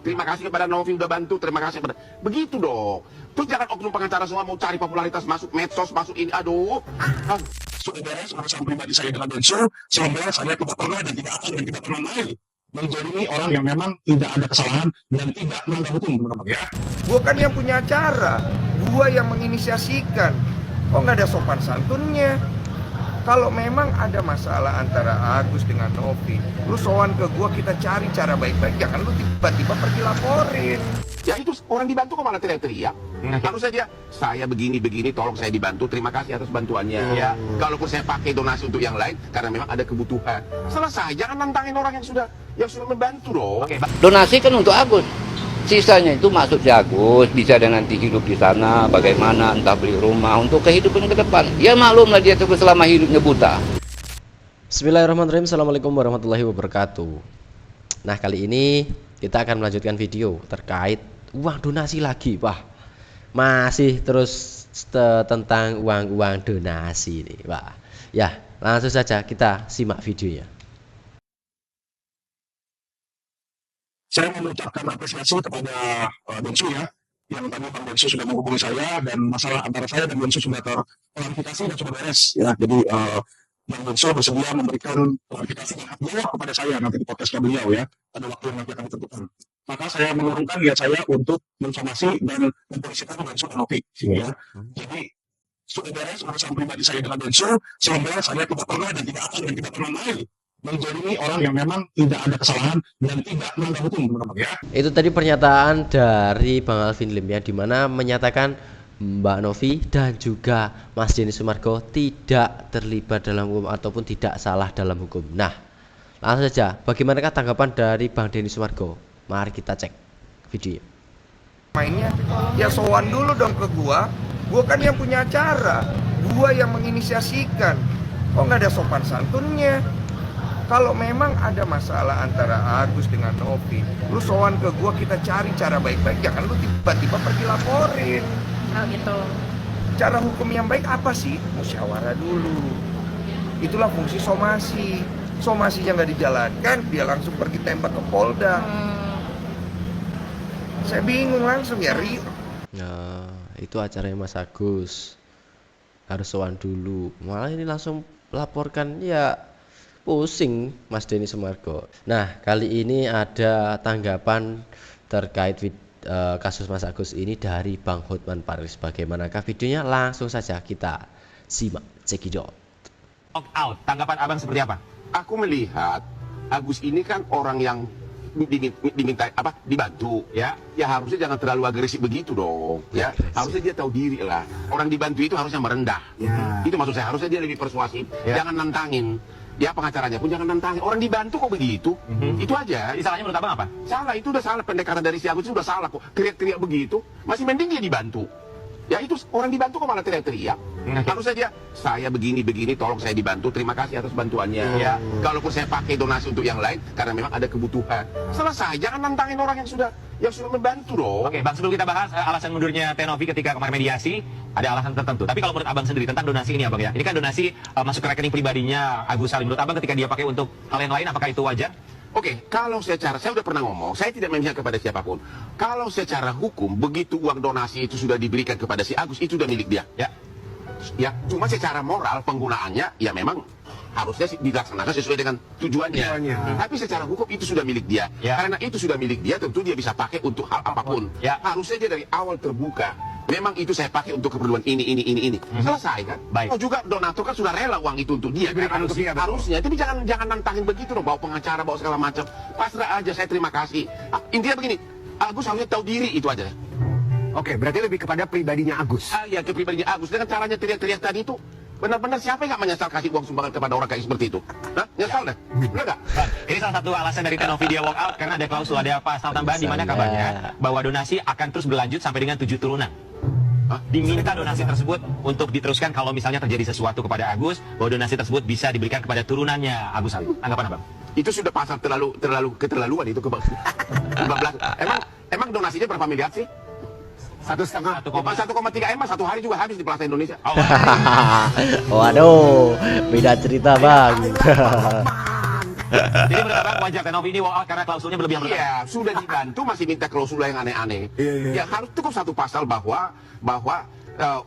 Terima kasih kepada Novi udah bantu, terima kasih kepada... Begitu dong. Terus jangan oknum pengacara semua mau cari popularitas, masuk medsos, masuk ini, aduh. Sudah beres urusan pribadi saya dengan Densus, sehingga saya tidak pernah dan tidak akan dan tidak pernah main menjadi orang yang memang tidak ada kesalahan dan tidak melanggar hukum, teman-teman ya. Gua kan yang punya acara, gua yang menginisiasikan. Kok nggak ada sopan santunnya? Kalau memang ada masalah antara Agus dengan Novi, lu sowan ke gua, kita cari cara baik-baik. Jangan lu tiba-tiba pergi laporin. Ya itu orang dibantu kok malah teriak-teriak. Harus saja saya begini-begini, tolong saya dibantu, terima kasih atas bantuannya. Ya, kalaupun saya pakai donasi untuk yang lain karena memang ada kebutuhan. Selesai, jangan nantangin orang yang sudah membantu dong. Oke, donasi kan untuk Agus. Sisanya itu masuk di Agus, bisa dia nanti hidup di sana, bagaimana, entah beli rumah untuk kehidupan ke depan. Ya maklumlah dia terus selama hidupnya buta. Bismillahirrahmanirrahim. Assalamualaikum warahmatullahi wabarakatuh. Nah, kali ini kita akan melanjutkan video terkait uang donasi lagi. Wah, masih terus tentang uang donasi ini. Wah, ya langsung saja kita simak videonya. Saya mengucapkan apresiasi kepada Densus ya, yang tadi Bang Densus sudah menghubungi saya dan masalah antara saya dan Densus sudah terklarifikasi dan sudah beres ya. Jadi Bang Densus bersedia memberikan klarifikasi yang beliau kepada saya nanti di podcastnya beliau ya, pada waktu yang nanti akan ditentukan. Maka saya menurunkan niat saya untuk mensomasi dan mempolisikan Densus dan Novi ya. Jadi sudah beres urusan pribadi saya dengan Densus, sehingga saya tidak pernah dan tidak akan dan tidak pernah main menjadi orang yang memang tidak ada kesalahan dan tidak melanggar hukum, teman-teman ya. Itu tadi pernyataan dari Bang Alvin Lim ya, dimana menyatakan Mbak Novi dan juga Mas Denny Sumargo tidak terlibat dalam hukum ataupun tidak salah dalam hukum. Nah, langsung saja, bagaimanakah tanggapan dari Bang Denny Sumargo? Mari kita cek video. Mainnya ya sowan dulu dong ke gua kan yang punya acara, gua yang menginisiasikan. Kok nggak ada sopan santunnya? Kalau memang ada masalah antara Agus dengan Novi, lu sowan ke gua, kita cari cara baik-baik. Jangan lu tiba-tiba pergi laporin. Oh gitu. Cara hukum yang baik apa sih? Musyawarah dulu. Itulah fungsi somasi. Somasinya nggak dijalankan, dia langsung pergi tembak ke Polda. Saya bingung langsung ya, Nah, itu acaranya Mas Agus. Harus sowan dulu. Malah ini langsung laporkan, ya pusing Mas Denny Sumargo. Nah, kali ini ada tanggapan terkait kasus Mas Agus ini dari Bang Hotman Paris. Bagaimanakah videonya? Langsung saja kita simak. Cekidot. Out. Tanggapan abang seperti apa? Aku melihat Agus ini kan orang yang diminta dibantu ya harusnya jangan terlalu agresif begitu dong ya. Harusnya dia tahu diri lah, orang dibantu itu harusnya merendah ya. Itu maksud saya, harusnya dia lebih persuasif ya. Jangan nantangin ya, pengacaranya pun jangan nantangin orang dibantu kok begitu. Itu aja. Jadi salahnya menurut abang apa? Salah, itu udah salah, pendekatan dari si Agus itu udah salah kok. Teriak-teriak begitu, masih mending dia dibantu ya. Itu orang dibantu kok malah teriak-teriak. Harus saja saya begini-begini, tolong saya dibantu, terima kasih atas bantuannya. Ya, kalaupun saya pakai donasi untuk yang lain karena memang ada kebutuhan. Selesai, jangan nantangin orang yang sudah membantu dong. Oke, Bang, sebelum kita bahas alasan mundurnya Tenovi ketika kemarin mediasi, ada alasan tertentu. Tapi kalau menurut abang sendiri tentang donasi ini, abang ya, ini kan donasi masuk ke rekening pribadinya Agus Salim. Menurut abang ketika dia pakai untuk hal yang lain, apakah itu wajar? Oke, kalau secara, saya udah pernah ngomong, saya tidak memihak kepada siapapun. Kalau secara hukum, begitu uang donasi itu sudah diberikan kepada si Agus, itu sudah milik dia. Ya, cuma secara moral penggunaannya, ya memang harusnya dilaksanakan sesuai dengan tujuannya. Tapi secara hukum itu sudah milik dia. Karena itu sudah milik dia, tentu dia bisa pakai untuk hal apapun. Harusnya dia dari awal terbuka. Memang itu saya pakai untuk keperluan ini. Selesai kan? Baik. Oh juga donatur kan sudah rela uang itu untuk dia. Kan? Harusnya, tapi jangan nantangin begitu dong, bawa pengacara, bawa segala macam. Pasrah aja, saya terima kasih. Intinya begini, Agus harusnya tahu diri, itu aja. Oke, berarti lebih kepada pribadinya Agus. Ya, ke pribadinya Agus. Dengan caranya teriak-teriak tadi itu, benar-benar siapa yang nggak menyesal kasih uang sumbangan kepada orang kayak seperti itu? Hah? Nyesal deh? Benar nggak? Ini salah satu alasan dari Tenovi dia walk out karena ada klausul, ada pasal tambahan di mana kabarnya bahwa donasi akan terus berlanjut sampai dengan 7 turunan. Diminta donasi tersebut untuk diteruskan kalau misalnya terjadi sesuatu kepada Agus, bahwa donasi tersebut bisa diberikan kepada turunannya Agus Salim. Tanggapan abang? Itu sudah pasal keterlaluan itu ke 15. Emang donasinya berapa miliar sih? 1,5. 1,3 M satu hari juga habis di Plaza Indonesia. Waduh, beda cerita Bang. Jadi menurut Abang wajar Tenovi ini walk out karena klausulnya berlebihan. Iya, sudah dibantu masih minta klausul yang aneh-aneh. Ya harus cukup satu pasal bahwa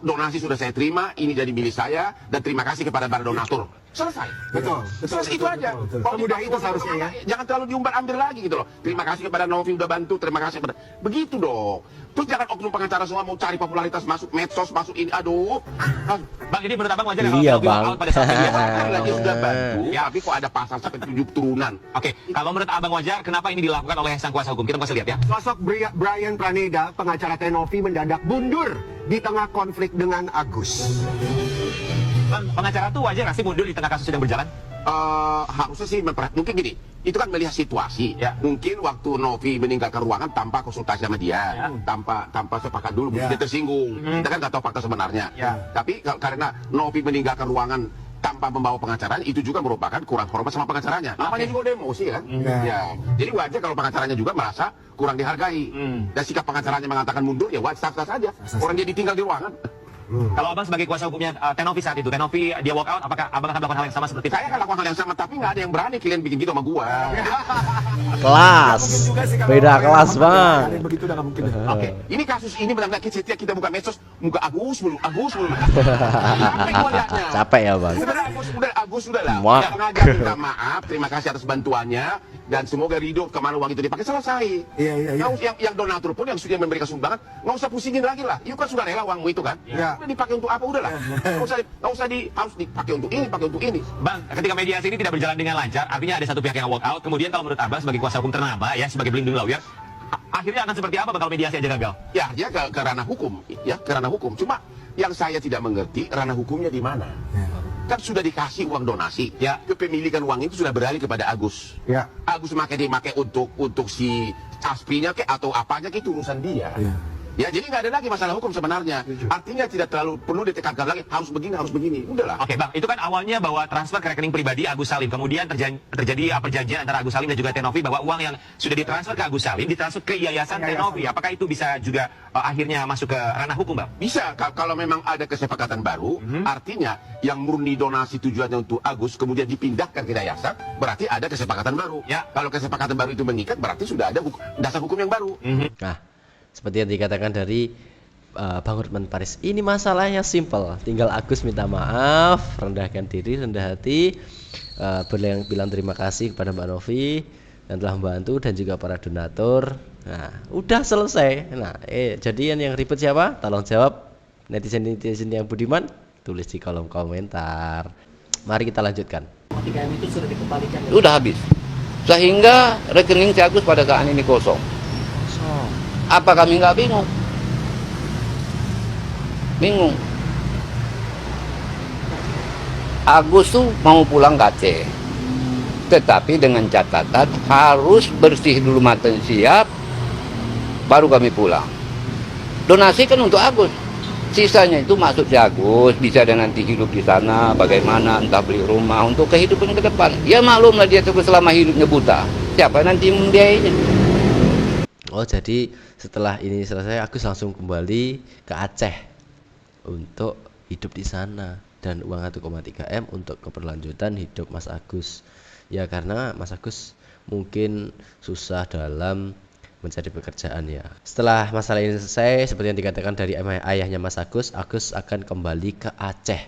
donasi sudah saya terima, ini jadi milik saya, dan terima kasih kepada para donatur. Selesai. Betul. Selesai itu aja. Semudah itu seharusnya ya. Jangan terlalu diumbar-ambil lagi gitu loh. Terima kasih kepada Novi udah bantu, terima kasih kepada. Begitu dong. Terus jangan oknum pengacara semua mau cari popularitas, masuk medsos, masuk ini. Aduh. Bang, jadi menurut Abang wajar Iya, kalau Tenovi walk Bang. out pada saat ini? Lagi sudah bantu, tapi kok ada pasal sampai 7 turunan. Oke, kalau menurut Abang wajar, kenapa ini dilakukan oleh sang kuasa hukum? Kita masih lihat ya. Sosok Brian Praneda, pengacara Tenovi mendadak mundur di tengah konflik dengan Agus. Bang, pengacara tuh wajar nggak sih mundur di tengah kasus sedang berjalan? Harusnya sih mungkin gini, itu kan melihat situasi. Ya. Mungkin waktu Novi meninggalkan ruangan tanpa konsultasi sama dia, tanpa sepakat dulu, mungkin dia tersinggung. Kita kan nggak tahu fakta sebenarnya. Ya. Tapi karena Novi meninggalkan ruangan tanpa membawa pengacaranya, itu juga merupakan kurang hormat sama pengacaranya. Namanya juga udah emosi kan. Ya. Jadi wajar kalau pengacaranya juga merasa kurang dihargai. Dan sikap pengacaranya mengatakan mundur, ya wajar saja. Orang dia ditinggal di ruangan. Kalau Abang sebagai kuasa hukumnya Tenovi saat itu, Tenovi dia walk out, apakah Abang akan melakukan hal yang sama seperti itu? Saya akan lakukan hal yang sama, tapi nggak ada yang berani kalian bikin gitu sama gua. Kelas. Beda kelas, Bang. Begitu udah nggak mungkin. Oke, ini kasus ini benar-benar setiap kita buka medsos, muka Agus mulu. Capek gua liatnya. Capek ya, Bang. Sebenarnya Agus sudah lah. Mak. Yang sengaja minta maaf, terima kasih atas bantuannya, dan semoga ridho kemana uang itu dipakai selesai. Iya. Nggak usah- yang donatur pun yang sudah memberikan sumbangan, nggak usah pusingin lagi lah. Itu kan sudah rela uangmu itu kan. Iya. Udah dipakai untuk apa udahlah. Nggak usah harus dipakai untuk ini, pakai untuk ini. Bang, ketika mediasi ini tidak berjalan dengan lancar, artinya ada satu pihak yang walk out, kemudian kalau menurut Abang sebagai kuasa hukum ternama ya, sebagai pelindung lawyer, akhirnya akan seperti apa Bang, kalau mediasi aja gagal? Ya, dia ke ranah hukum, ya ke ranah hukum. Cuma yang saya tidak mengerti ranah hukumnya di mana. Kan sudah dikasih uang donasi, Ya. kepemilikan uang itu sudah beralih kepada Agus. Ya. Agus dipakai untuk si aspinya ke atau apanya ke itu urusan dia. Ya, jadi nggak ada lagi masalah hukum sebenarnya. Artinya tidak terlalu perlu ditekankan lagi harus begini. Udahlah. Oke Bang, itu kan awalnya bahwa transfer ke rekening pribadi Agus Salim, kemudian terjadi perjanjian antara Agus Salim dan juga Tenovi bahwa uang yang sudah ditransfer ke Agus Salim ditransfer ke yayasan Tenovi. Apakah itu bisa juga akhirnya masuk ke ranah hukum, Bang? Bisa, kalau memang ada kesepakatan baru, artinya yang murni donasi tujuannya untuk Agus kemudian dipindahkan ke yayasan, berarti ada kesepakatan baru. Ya. Kalau kesepakatan baru itu mengikat, berarti sudah ada dasar hukum yang baru. Nah, seperti yang dikatakan dari Bang Hotman Paris, ini masalahnya simpel, tinggal Agus minta maaf, rendahkan diri, rendah hati, bilang terima kasih kepada Mbak Novi yang telah membantu dan juga para donatur. Nah, udah selesai. Nah, jadian yang ribet siapa? Tolong jawab netizen yang budiman, tulis di kolom komentar. Mari kita lanjutkan. Udah habis, sehingga rekening si Agus pada saat ini kosong. Apa kami nggak bingung? Bingung. Agus tuh mau pulang ke Aceh, tetapi dengan catatan harus bersih dulu mata siap, baru kami pulang. Donasi kan untuk Agus, sisanya itu masuk si Agus, bisa dia nanti hidup di sana, bagaimana, entah beli rumah untuk kehidupan ke depan. Ya maklumlah dia tuh selama hidupnya buta, siapa nanti membiayainya? Oh, jadi setelah ini selesai Agus langsung kembali ke Aceh untuk hidup di sana dan uang 1,3 M untuk keberlanjutan hidup Mas Agus. Ya karena Mas Agus mungkin susah dalam mencari pekerjaan ya. Setelah masalah ini selesai, seperti yang dikatakan dari ayahnya Mas Agus akan kembali ke Aceh.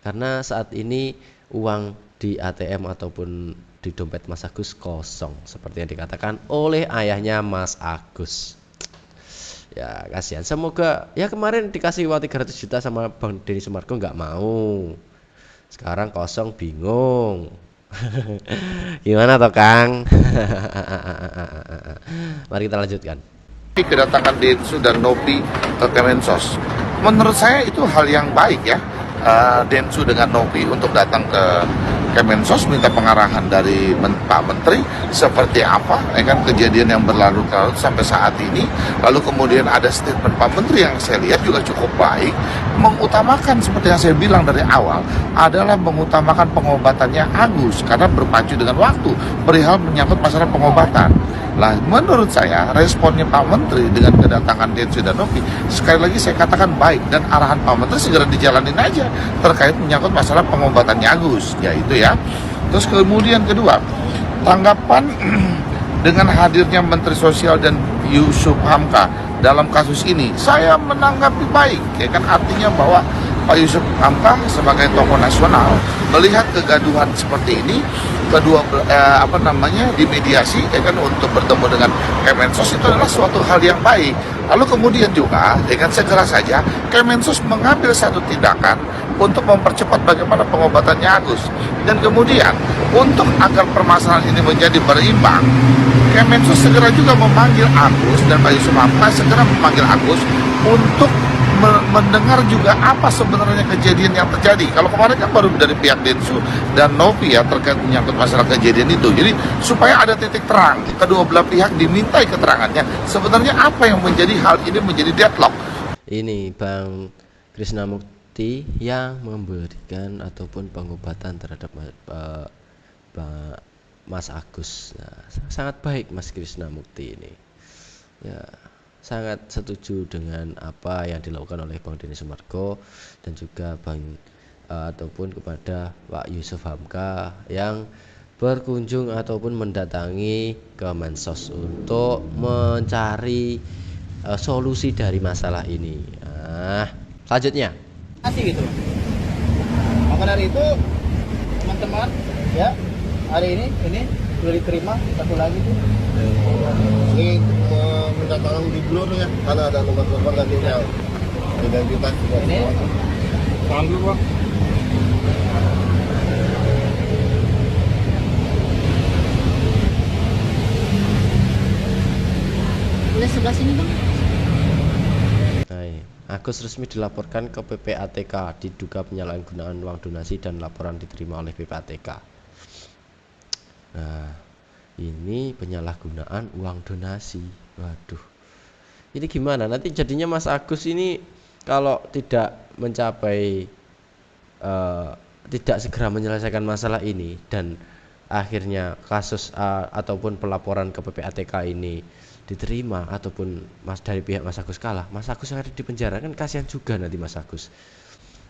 Karena saat ini uang di ATM ataupun di dompet Mas Agus kosong, seperti yang dikatakan oleh ayahnya Mas Agus. Ya kasihan, semoga ya kemarin dikasih uang 300 juta sama Bang Denny Sumargo nggak mau, sekarang kosong bingung. Gimana toh Kang? Mari kita lanjutkan. Kedatangan Densu dan Novi ke Kemensos, menurut saya itu hal yang baik ya. Densu dengan Novi untuk datang ke Kemensos minta pengarahan dari Pak Menteri seperti apa ya kan kejadian yang berlarut-larut sampai saat ini. Lalu kemudian ada statement Pak Menteri yang saya lihat juga cukup baik, mengutamakan seperti yang saya bilang dari awal adalah mengutamakan pengobatannya Agus karena berpacu dengan waktu perihal menyangkut masalah pengobatan. Lah, menurut saya responnya Pak Menteri dengan kedatangan Densu dan Novi sekali lagi saya katakan baik, dan arahan Pak Menteri segera dijalanin aja terkait menyangkut masalah pengobatannya Agus, yaitu ya. Terus kemudian kedua, Tanggapan dengan hadirnya Menteri Sosial dan Yusuf Hamka dalam kasus ini, saya menanggapi baik, ya kan, artinya bahwa Pak Yusuf Hamka sebagai tokoh nasional melihat kegaduhan seperti ini, dimediasi, ya kan, untuk bertemu dengan Kemensos itu adalah suatu hal yang baik. Lalu kemudian juga, dengan segera saja Kemensos mengambil satu tindakan untuk mempercepat bagaimana pengobatannya Agus. Dan kemudian untuk agar permasalahan ini menjadi berimbang, Kemensos segera juga memanggil Agus, dan Pak Yusuf Hamka segera memanggil Agus untuk mendengar juga apa sebenarnya kejadian yang terjadi. Kalau kemarin kan baru dari pihak Densu dan Novi ya terkait menyangkut masalah kejadian itu. Jadi supaya ada titik terang, kedua belah pihak dimintai keterangannya. Sebenarnya apa yang menjadi hal ini menjadi deadlock? Ini Bang Krisnamukti yang memberikan ataupun pengobatan terhadap Mas Agus. Nah, sangat baik Mas Krisnamukti ini. Ya, sangat setuju dengan apa yang dilakukan oleh Bang Denny Sumargo dan juga ataupun kepada Pak Yusuf Hamka yang berkunjung ataupun mendatangi Kemensos untuk mencari solusi dari masalah ini. Nah, selanjutnya gitu. Maka dari itu teman-teman ya, hari ini sudah diterima satu lagi tuh. Ini minta tolong di blur ya, karena ada nomor telepon dan email identitas juga. Ini Tahan dulu, Pak. Boleh sebelah sini Bang. Hai, Agus resmi dilaporkan ke PPATK diduga penyalahgunaan uang donasi dan laporan diterima oleh PPATK. Nah, ini penyalahgunaan uang donasi. Waduh, ini gimana nanti jadinya Mas Agus ini kalau tidak mencapai tidak segera menyelesaikan masalah ini dan akhirnya kasus ataupun pelaporan ke PPATK ini diterima ataupun dari pihak Mas Agus kalah, Mas Agus yang ada di penjara, kan kasihan juga nanti Mas Agus.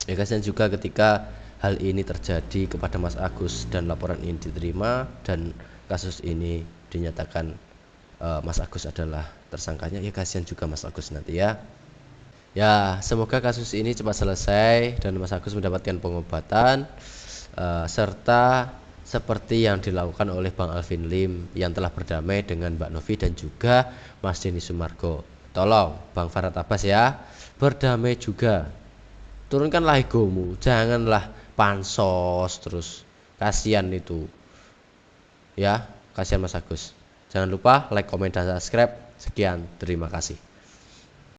Ya kasihan juga ketika hal ini terjadi kepada Mas Agus dan laporan ini diterima dan kasus ini dinyatakan Mas Agus adalah tersangkanya. Ya kasihan juga Mas Agus nanti ya. Ya, semoga kasus ini cepat selesai dan Mas Agus mendapatkan pengobatan serta seperti yang dilakukan oleh Bang Alvin Lim yang telah berdamai dengan Mbak Novi dan juga Mas Denny Sumargo. Tolong Bang Farhad Abbas ya, berdamai juga. Turunkanlah egomu, janganlah pansos terus. Kasihan itu. Ya, kasihan Mas Agus. Jangan lupa like, comment, dan subscribe. Sekian, terima kasih.